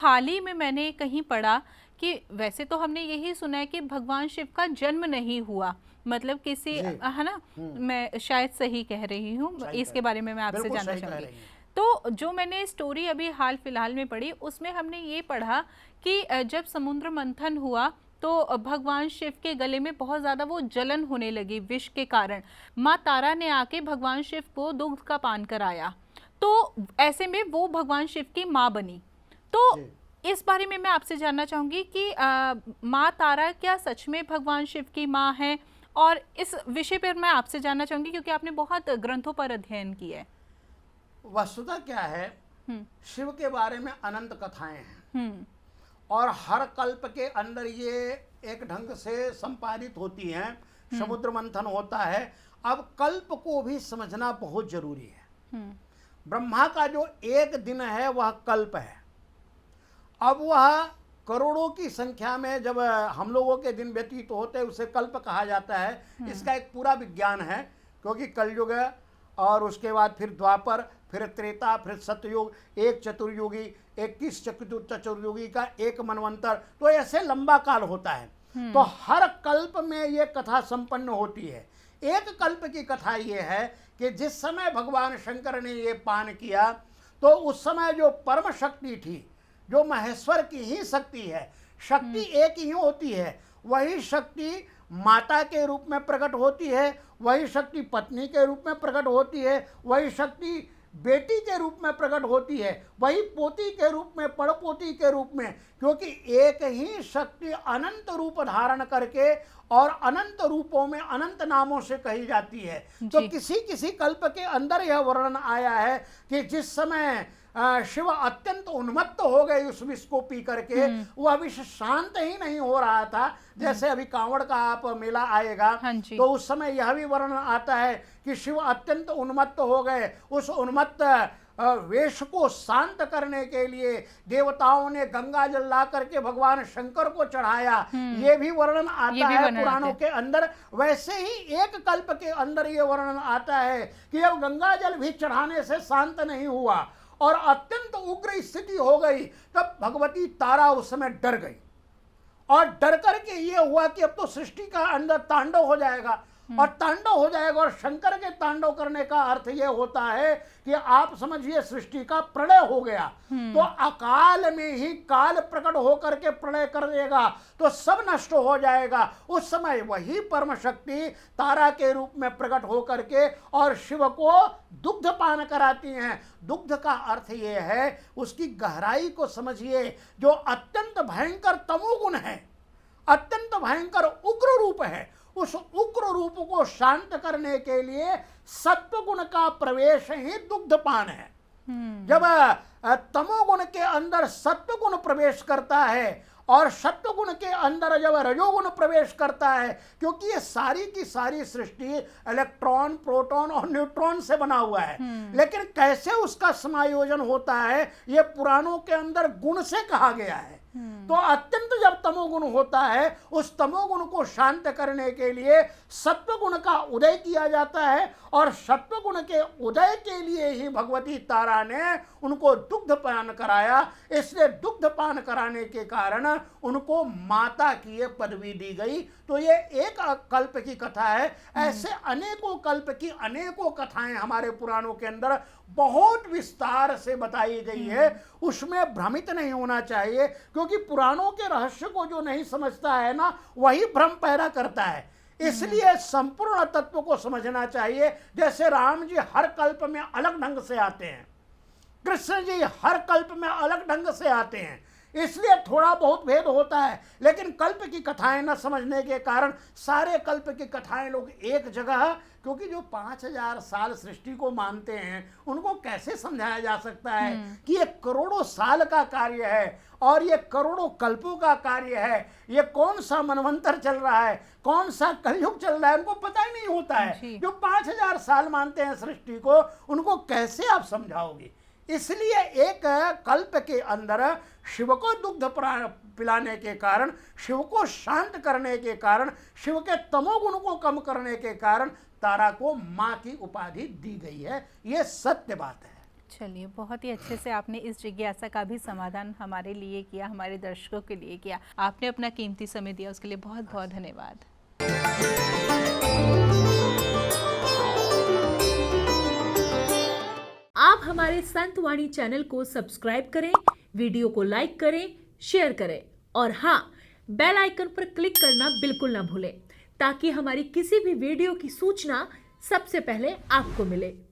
हाल ही में मैंने कहीं पढ़ा कि वैसे तो हमने यही सुना है कि भगवान शिव का जन्म नहीं हुआ, मतलब किसी, जी। है ना? मैं शायद सही कह रही हूँ, सही कह इसके रहे बारे हैं, में मैं आपसे बिल्कुल जानना सही कह चाहूँगी। रही हैं। तो जो मैंने स्टोरी अभी हाल फिलहाल में पढ़ी उसमें हमने ये पढ़ा कि जब समुद्र मंथन हुआ तो भगवान शिव के गले में बहुत ज़्यादा वो जलन होने लगी विष के कारण। माँ तारा ने आके भगवान शिव को दुग्ध का पान कराया, तो ऐसे में वो भगवान शिव की माँ बनी। तो जी। इस बारे में मैं आपसे जानना चाहूंगी कि माँ तारा क्या सच में भगवान शिव की माँ है? और इस विषय पर मैं आपसे जानना चाहूंगी क्योंकि आपने बहुत ग्रंथों पर अध्ययन किया है। वस्तुतः क्या है, हम्म। शिव के बारे में अनंत कथाएं हैं हम्म। और हर कल्प के अंदर ये एक ढंग से संपादित होती हैं। हम्म। समुद्र मंथन होता है। अब कल्प को भी समझना बहुत जरूरी है। हम्म। ब्रह्मा का जो एक दिन है वह कल्प है। अब वह करोड़ों की संख्या में जब हम लोगों के दिन व्यतीत होते हैं उसे कल्प कहा जाता है। इसका एक पूरा विज्ञान है, क्योंकि कलयुग है और उसके बाद फिर द्वापर, फिर त्रेता, फिर सतयुग, एक चतुर्युगी, 21 चतुर्युगी का एक मनवंतर, तो ऐसे लंबा काल होता है। तो हर कल्प में ये कथा संपन्न होती है। एक कल्प की कथा ये है कि जिस समय भगवान शंकर ने ये पान किया तो उस समय जो परम शक्ति थी, जो महेश्वर की ही शक्ति है, शक्ति एक ही होती है, वही शक्ति माता के रूप में प्रकट होती है, वही शक्ति पत्नी के रूप में प्रकट होती है, वही शक्ति बेटी के रूप में प्रकट होती है, वही पोती के रूप में, पड़पोती के रूप में, क्योंकि एक ही शक्ति अनंत रूप धारण करके और अनंत रूपों में अनंत नामों से कही जाती है। तो किसी किसी कल्प के अंदर यह वर्णन आया है कि जिस समय शिव अत्यंत उन्मत्त हो गए उस विष को पी करके, वह विष शांत ही नहीं हो रहा था। जैसे अभी कांवड़ का आप मेला आएगा तो उस समय यह भी वर्णन आता है कि शिव अत्यंत उन्मत्त हो गए। उस उन्मत्त वेश को शांत करने के लिए देवताओं ने गंगा जल ला करके भगवान शंकर को चढ़ाया। ये भी वर्णन आता है पुराणों के अंदर। वैसे ही एक कल्प के अंदर ये वर्णन आता है कि अब गंगा जल भी चढ़ाने से शांत नहीं हुआ और अत्यंत उग्र स्थिति हो गई, तब भगवती तारा उस समय डर गई और डर करके ये हुआ कि अब तो सृष्टि का अंदर तांडव हो जाएगा। और तांडव हो जाएगा, और शंकर के तांडव करने का अर्थ यह होता है कि आप समझिए सृष्टि का प्रलय हो गया। तो अकाल में ही काल प्रकट होकर के प्रलय कर देगा, तो सब नष्ट हो जाएगा। उस समय वही परम शक्ति तारा के रूप में प्रकट होकर के और शिव को दुग्ध पान कराती हैं। दुग्ध का अर्थ ये है, उसकी गहराई को समझिए, जो अत्यंत भयंकर तमोगुण है, अत्यंत भयंकर उग्र रूप है, उस उग्र रूप को शांत करने के लिए सत्व गुण का प्रवेश ही दुग्धपान है। जब तमोगुण के अंदर सत्व गुण प्रवेश करता है और सत्व गुण के अंदर जब रजोगुण प्रवेश करता है, क्योंकि ये सारी की सारी सृष्टि इलेक्ट्रॉन, प्रोटॉन और न्यूट्रॉन से बना हुआ है, लेकिन कैसे उसका समायोजन होता है ये पुराणों के अंदर गुण से कहा गया है। तो अत्यंत जब तमोगुण होता है, उस तमोगुण को शांत करने के लिए सत्व गुण का उदय किया जाता है और सत्व गुण के उदय के लिए ही भगवती तारा ने उनको दुग्ध पान कराया। इसलिए दुग्ध पान कराने के कारण उनको माता की ये पदवी दी गई। तो ये एक कल्प की कथा है। ऐसे अनेकों कल्प की अनेकों कथाएं हमारे पुराणों के अंदर बहुत विस्तार से बताई गई है। उसमें भ्रमित नहीं होना चाहिए, क्योंकि पुराणों के रहस्य को जो नहीं समझता है ना, वही भ्रम पैदा करता है। इसलिए संपूर्ण तत्व को समझना चाहिए। जैसे राम जी हर कल्प में अलग ढंग से आते हैं, कृष्ण जी हर कल्प में अलग ढंग से आते हैं, इसलिए थोड़ा बहुत भेद होता है। लेकिन कल्प की कथाएं न समझने के कारण सारे कल्प की कथाएं लोग एक जगह, क्योंकि जो 5000 साल सृष्टि को मानते हैं उनको कैसे समझाया जा सकता है कि ये करोड़ों साल का कार्य है और ये करोड़ों कल्पों का कार्य है। ये कौन सा मनवंतर चल रहा है, कौन सा कलयुग चल रहा है, उनको पता ही नहीं होता है। जो 5000 साल मानते हैं सृष्टि को, उनको कैसे आप समझाओगे? इसलिए एक कल्प के अंदर शिव को दुग्ध पिलाने के कारण, शिव को शांत करने के कारण, शिव के तमोगुण को कम करने के कारण तारा को मां की उपाधि दी गई है। ये सत्य बात है। चलिए, बहुत ही अच्छे से आपने इस जिज्ञासा का भी समाधान हमारे लिए किया, हमारे दर्शकों के लिए किया। आपने अपना कीमती समय दिया, उसके लिए बहुत बहुत धन्यवाद। आप हमारे संतवाणी चैनल को सब्सक्राइब करें, वीडियो को लाइक करें, शेयर करें और हाँ, बेल आइकन पर क्लिक करना बिल्कुल ना भूलें ताकि हमारी किसी भी वीडियो की सूचना सबसे पहले आपको मिले।